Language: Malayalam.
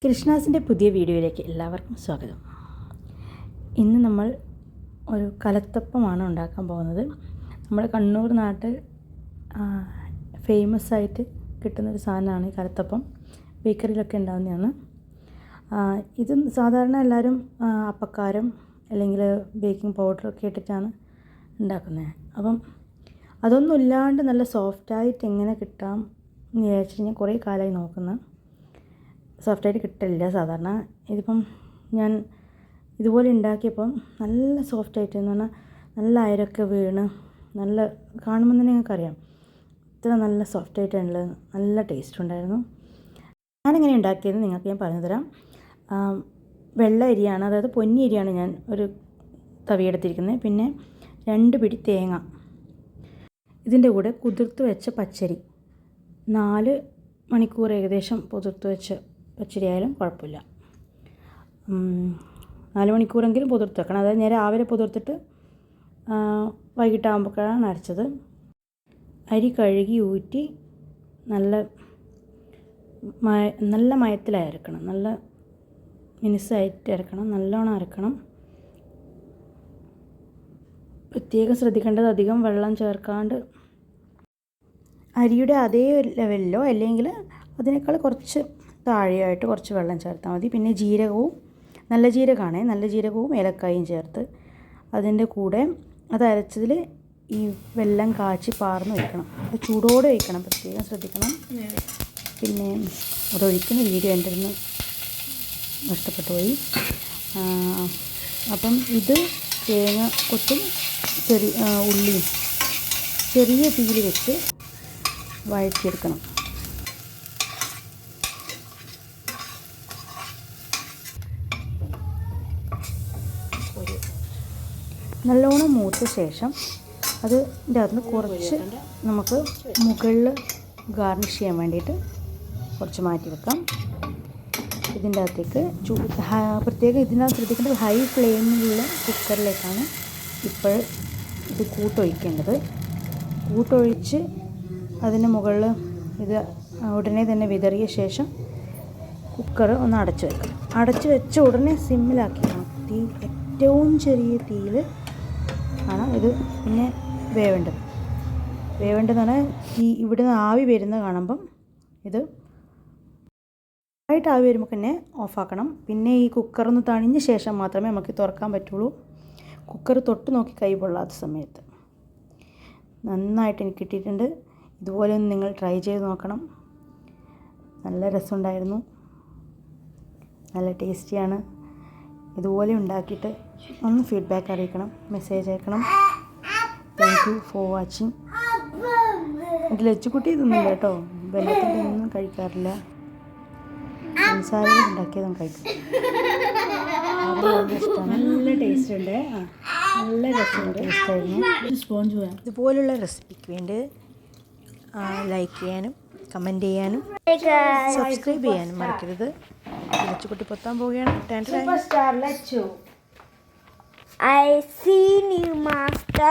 കൃഷ്ണാസിൻ്റെ പുതിയ വീഡിയോയിലേക്ക് എല്ലാവർക്കും സ്വാഗതം. ഇന്ന് നമ്മൾ ഒരു കലത്തപ്പമാണ് ഉണ്ടാക്കാൻ പോകുന്നത്. നമ്മുടെ കണ്ണൂർ നാട്ടിൽ ഫേമസ് ആയിട്ട് കിട്ടുന്നൊരു സാധനമാണ് ഈ കലത്തപ്പം. ബേക്കറിയിലൊക്കെ ഉണ്ടാകുന്നതാണ്. ഇത് സാധാരണ എല്ലാവരും അപ്പക്കാരം അല്ലെങ്കിൽ ബേക്കിംഗ് പൗഡറൊക്കെ ഇട്ടിട്ടാണ് ഉണ്ടാക്കുന്നത്. അപ്പം അതൊന്നും ഇല്ലാണ്ട് നല്ല സോഫ്റ്റായിട്ട് എങ്ങനെ കിട്ടാം എന്ന് വിചാരിച്ചിട്ട് ഞാൻ കുറേ കാലമായി നോക്കുന്നത്. സോഫ്റ്റായിട്ട് കിട്ടില്ല സാധാരണ. ഇതിപ്പം ഞാൻ ഇതുപോലെ ഉണ്ടാക്കിയപ്പം നല്ല സോഫ്റ്റായിട്ട് എന്ന് പറഞ്ഞാൽ നല്ല അയരൊക്കെ വീണ് നല്ല കാണുമ്പോൾ തന്നെ നിങ്ങൾക്കറിയാം ഇത്ര നല്ല സോഫ്റ്റായിട്ടുള്ളത്. നല്ല ടേസ്റ്റ് ഉണ്ടായിരുന്നു. ഞാനെങ്ങനെ ഉണ്ടാക്കിയത് നിങ്ങൾക്ക് ഞാൻ പറഞ്ഞു തരാം. വെള്ള അരിയാണ്, അതായത് പൊന്നി അരിയാണ് ഞാൻ ഒരു തവിയെടുത്തിരിക്കുന്നത്. പിന്നെ 2 പിടി തേങ്ങ, ഇതിൻ്റെ കൂടെ കുതിർത്ത് വെച്ച പച്ചരി, 4 മണിക്കൂർ ഏകദേശം കുതിർത്ത് വെച്ച പച്ചരി ആയാലും കുഴപ്പമില്ല. 4 മണിക്കൂറെങ്കിലും പുതിർത്ത് വെക്കണം. അതായത് ഞാൻ രാവിലെ പുതിർത്തിട്ട് വൈകിട്ടാകുമ്പോഴാണ് അരച്ചത്. അരി കഴുകി ഊറ്റി നല്ല മയത്തിലായി അരക്കണം. നല്ല മിനുസായിട്ട് അരക്കണം, നല്ലോണം അരക്കണം. പ്രത്യേകം ശ്രദ്ധിക്കേണ്ടത് അധികം വെള്ളം ചേർക്കാണ്ട് അരിയുടെ അതേ ലെവലിലോ അല്ലെങ്കിൽ അതിനേക്കാൾ കുറച്ച് താഴെയായിട്ട് കുറച്ച് വെള്ളം ചേർത്താൽ മതി. പിന്നെ ജീരകവും, നല്ല ജീരകമാണേ, നല്ല ജീരകവും ഏലക്കായും ചേർത്ത് അതിൻ്റെ കൂടെ അത് അരച്ചതിൽ ഈ വെള്ളം കാച്ചി പാർന്ന് വയ്ക്കണം. അത് ചൂടോടെ വയ്ക്കണം, പ്രത്യേകം ശ്രദ്ധിക്കണം. പിന്നെ അതൊഴിക്കുന്ന വീഡിയോ എൻ്റെ നിന്ന് നഷ്ടപ്പെട്ടു പോയി. അപ്പം ഇത് തേങ്ങ കൊത്തും ഉള്ളിയും ചെറിയ തീയിൽ വെച്ച് വഴറ്റിയെടുക്കണം. നല്ലോണം മൂത്ത ശേഷം അതിൻ്റെ അകത്ത് കുറച്ച് നമുക്ക് മുകളിൽ ഗാർണിഷ് ചെയ്യാൻ വേണ്ടിയിട്ട് കുറച്ച് മാറ്റി വെക്കാം. ഇതിൻ്റെ അകത്തേക്ക് പ്രത്യേകം ഇതിനകത്ത് ശ്രദ്ധിക്കേണ്ടത് ഹൈ ഫ്ലെയിമിലുള്ള കുക്കറിലേക്കാണ് ഇപ്പോൾ ഇത് കൂട്ടൊഴിക്കേണ്ടത്. കൂട്ടൊഴിച്ച് അതിന് മുകളിൽ ഇത് ഉടനെ തന്നെ വിതറിയ ശേഷം കുക്കർ ഒന്ന് അടച്ചു വെക്കണം. അടച്ചു വെച്ച ഉടനെ സിമ്മിലാക്കിക്കണം. തീ ഏറ്റവും ചെറിയ തീയിൽ ആണ് ഇത് പിന്നെ വേവേണ്ടതെന്ന് പറഞ്ഞാൽ ഇവിടുന്ന് ആവി വരുന്നത് കാണുമ്പം ഇത് ആയിട്ട് ആവി വരുമ്പോൾ തന്നെ ഓഫാക്കണം. പിന്നെ ഈ കുക്കറൊന്ന് തണിഞ്ഞ ശേഷം മാത്രമേ നമുക്ക് തുറക്കാൻ പറ്റുള്ളൂ. കുക്കർ തൊട്ട് നോക്കി കൈ പൊള്ളാത്ത സമയത്ത്. നന്നായിട്ട് എനിക്ക് കിട്ടിയിട്ടുണ്ട്. ഇതുപോലെ ഒന്ന് നിങ്ങൾ ട്രൈ ചെയ്ത് നോക്കണം. നല്ല രസമുണ്ടായിരുന്നു, നല്ല ടേസ്റ്റിയാണ്. ഇതുപോലെ ഉണ്ടാക്കിയിട്ട് ഒന്ന് ഫീഡ്ബാക്ക് അറിയിക്കണം, മെസ്സേജ് അയക്കണം. Thank you for watching. എൻ്റെ ലച്ചുകുട്ടി ഇതൊന്നും കേട്ടോ, വെള്ളത്തിൻ്റെ ഒന്നും കഴിക്കാറില്ല. സംസാരം ഉണ്ടാക്കിയതും കഴിക്കും. ഇഷ്ടമാണ്, നല്ല ടേസ്റ്റ് ഉണ്ട്, നല്ല രസമുണ്ട്, ടേസ്റ്റായിരുന്നു. സ്പോഞ്ച് പോയാൽ ഇതുപോലുള്ള റെസിപ്പിക്ക് വേണ്ടി ലൈക്ക് ചെയ്യാനും കമൻറ്റ് ചെയ്യാനും സബ്സ്ക്രൈബ് ചെയ്യാനും മറക്കരുത്. ലച്ചുകുട്ടി പൊത്താൻ പോവുകയാണ്. Superstar Lachu. I seen you, master.